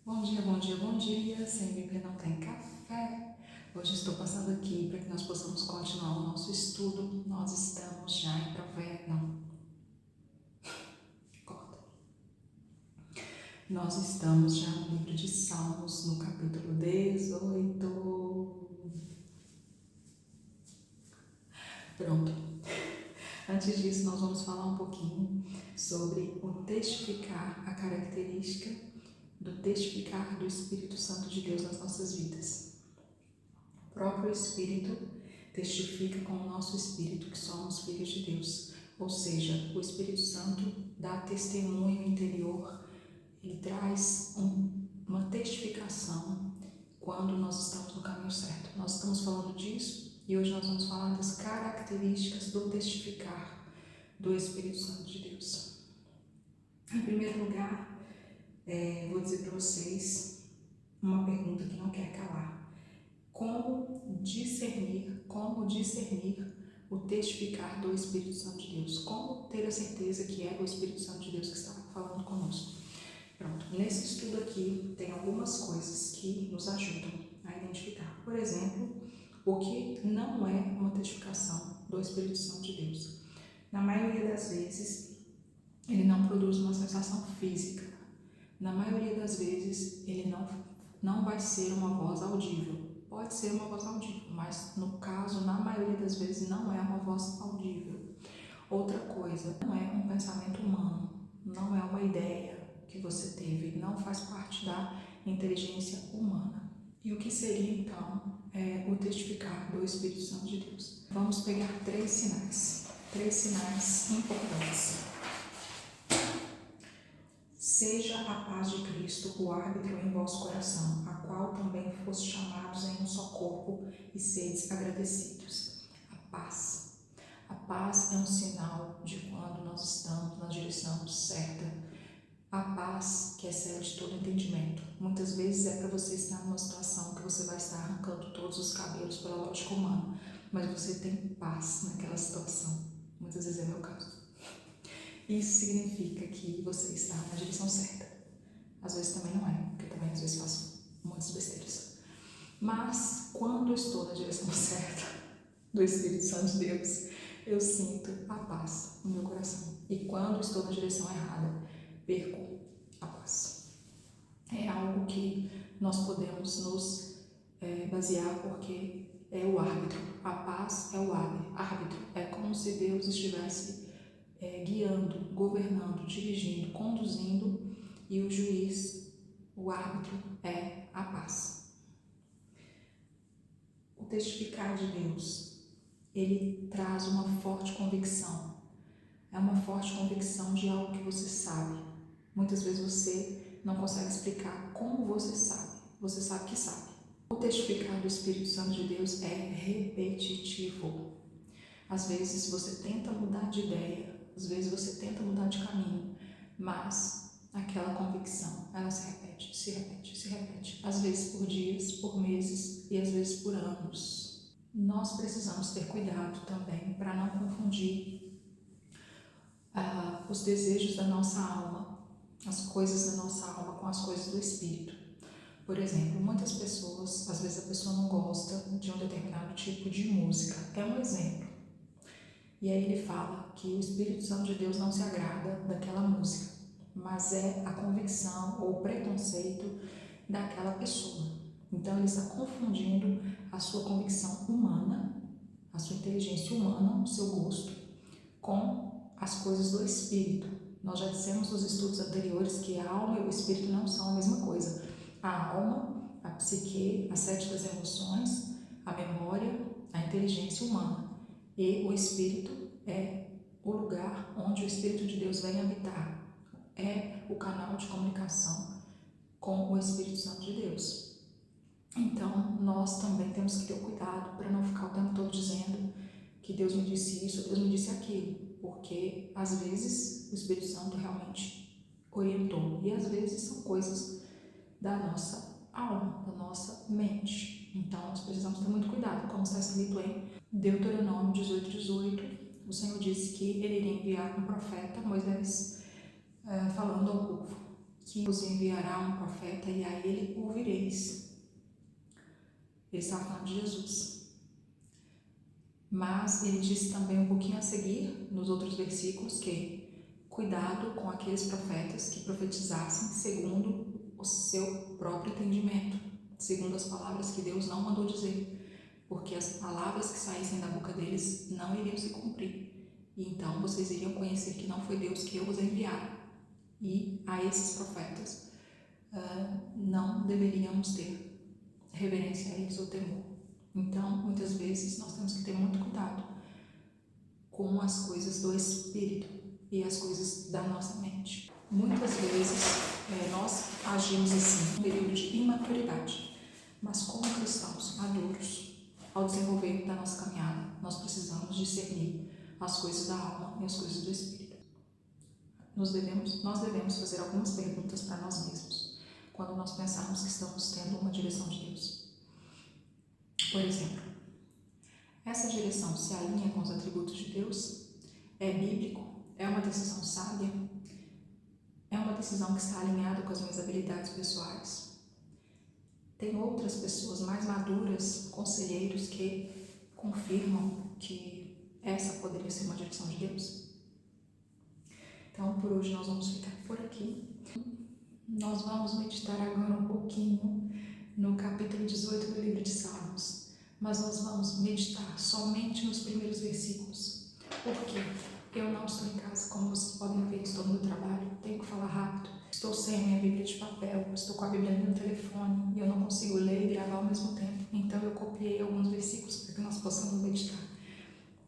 Bom dia, bom dia, bom dia. Sem Bíblia não tem café. Hoje estou passando aqui para que nós possamos continuar o nosso estudo. Nós estamos já em Provérbios. Não, corta. Nós estamos já no livro de Salmos, no capítulo 18. Pronto. Antes disso, nós vamos falar um pouquinho sobre o testificar, a característica do testificar do Espírito Santo de Deus nas nossas vidas. O próprio Espírito testifica com o nosso Espírito que somos filhos de Deus, ou seja, o Espírito Santo dá testemunho interior, ele traz uma testificação quando nós estamos no caminho certo. Nós estamos falando disso e hoje nós vamos falar das características do testificar do Espírito Santo de Deus. Em primeiro lugar, vou dizer para vocês uma pergunta que não quer calar. Como discernir o testificar do Espírito Santo de Deus? Como ter a certeza que é o Espírito Santo de Deus que está falando conosco? Pronto, nesse estudo aqui tem algumas coisas que nos ajudam a identificar. Por exemplo, o que não é uma testificação do Espírito Santo de Deus. Na maioria das vezes, ele não produz uma sensação física. Na maioria das vezes, ele não vai ser uma voz audível. Pode ser uma voz audível, mas no caso, na maioria das vezes, não é uma voz audível. Outra coisa, não é um pensamento humano, não é uma ideia que você teve, não faz parte da inteligência humana. E o que seria, então, o testificar do Espírito Santo de Deus? Vamos pegar três sinais importantes. Seja a paz de Cristo o árbitro em vosso coração, a qual também foste chamados em um só corpo, e sedes agradecidos. A paz. A paz é um sinal de quando nós estamos na direção certa. A paz que excede todo entendimento. Muitas vezes é para você estar numa situação que você vai estar arrancando todos os cabelos pela lógica humana, mas você tem paz naquela situação. Muitas vezes é meu caso. Isso significa que você está na direção certa. Às vezes também não é, porque também às vezes faço muitas besteiras. Mas quando estou na direção certa do Espírito Santo de Deus, eu sinto a paz no meu coração. E quando estou na direção errada, perco a paz. É algo que nós podemos nos basear porque é o árbitro. A paz é o árbitro. É como se Deus estivesse guiando, governando, dirigindo, conduzindo, e o juiz, o árbitro, é a paz. O testificar de Deus, ele traz uma forte convicção. É uma forte convicção de algo que você sabe. Muitas vezes você não consegue explicar como você sabe que sabe. O testificar do Espírito Santo de Deus é repetitivo. Às vezes você tenta mudar de ideia, às vezes você tenta mudar de caminho, mas aquela convicção, ela se repete, às vezes por dias, por meses e às vezes por anos. Nós precisamos ter cuidado também para não confundir os desejos da nossa alma, as coisas da nossa alma com as coisas do Espírito. Por exemplo, muitas pessoas, às vezes a pessoa não gosta de um determinado tipo de música. É um exemplo. E aí ele fala que o Espírito Santo de Deus não se agrada daquela música, mas é a convicção ou o preconceito daquela pessoa. Então ele está confundindo a sua convicção humana, a sua inteligência humana, o seu gosto, com as coisas do Espírito. Nós já dissemos nos estudos anteriores que a alma e o Espírito não são a mesma coisa. A alma, a psique, as 7 das emoções, a memória, a inteligência humana. E o Espírito é o lugar onde o Espírito de Deus vem habitar. É o canal de comunicação com o Espírito Santo de Deus. Então, nós também temos que ter cuidado para não ficar o tempo todo dizendo que Deus me disse isso, Deus me disse aquilo, porque às vezes o Espírito Santo realmente orientou, e às vezes são coisas da nossa alma, da nossa mente. Então, nós precisamos ter muito cuidado, como está escrito em Deuteronômio 18:18, o Senhor disse que ele iria enviar um profeta, Moisés, falando ao povo. que vos enviará um profeta e a ele ouvireis. Ele está falando de Jesus. Mas ele disse também um pouquinho a seguir, nos outros versículos, que cuidado com aqueles profetas que profetizassem segundo o seu próprio entendimento, segundo as palavras que Deus não mandou dizer, porque as palavras que saíssem da boca deles não iriam se cumprir. E então vocês iriam conhecer que não foi Deus que os enviara. E a esses profetas não deveríamos ter reverência a eles ou temor. Então, muitas vezes, nós temos que ter muito cuidado com as coisas do Espírito e as coisas da nossa mente. Muitas vezes, nós agimos assim, um período de imaturidade, mas como cristãos maduros, ao desenvolver da nossa caminhada, nós precisamos discernir as coisas da alma e as coisas do Espírito. Nós devemos fazer algumas perguntas para nós mesmos, quando nós pensarmos que estamos tendo uma direção de Deus. Por exemplo, essa direção se alinha com os atributos de Deus? É bíblico? É uma decisão sábia? É uma decisão que está alinhada com as minhas habilidades pessoais? Tem outras pessoas mais maduras, conselheiros, que confirmam que essa poderia ser uma direção de Deus? Então, por hoje nós vamos ficar por aqui. Nós vamos meditar agora um pouquinho no capítulo 18 do livro de Salmos, mas nós vamos meditar somente nos primeiros versículos. Por quê? Eu não estou em casa, como vocês podem ver, estou no trabalho, tenho que falar rápido, estou sem a minha Bíblia de papel, estou com a Bíblia no telefone e eu não consigo ler e gravar ao mesmo tempo. Então eu copiei alguns versículos para que nós possamos meditar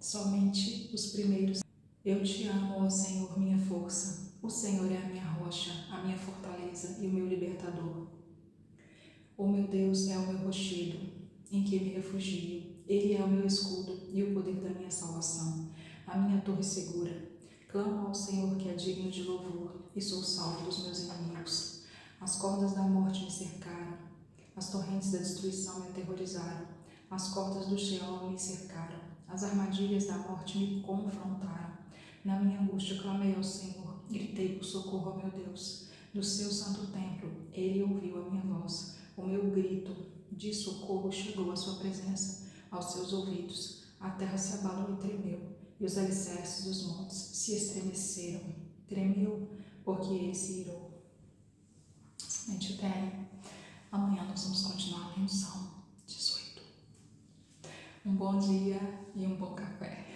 somente os primeiros. Eu te amo, ó Senhor, minha força. O Senhor é a minha rocha, a minha fortaleza e o meu libertador. O meu Deus é o meu rochedo, em que me refugio. Ele é o meu escudo e o poder da minha salvação, a minha torre segura. Clamo ao Senhor que é digno de louvor e sou salvo dos meus inimigos. As cordas da morte me cercaram, as torrentes da destruição me aterrorizaram, as cordas do Sheol me cercaram, as armadilhas da morte me confrontaram. Na minha angústia clamei ao Senhor, gritei por socorro ao meu Deus. Do seu santo templo, ele ouviu a minha voz. O meu grito de socorro chegou à sua presença, aos seus ouvidos. A terra se abalou e tremeu, e os alicerces dos montes se estremeceram. Tremeu, porque ele se irou. Somente até aí. Amanhã nós vamos continuar lendo o Salmo 18. Um bom dia e um bom café.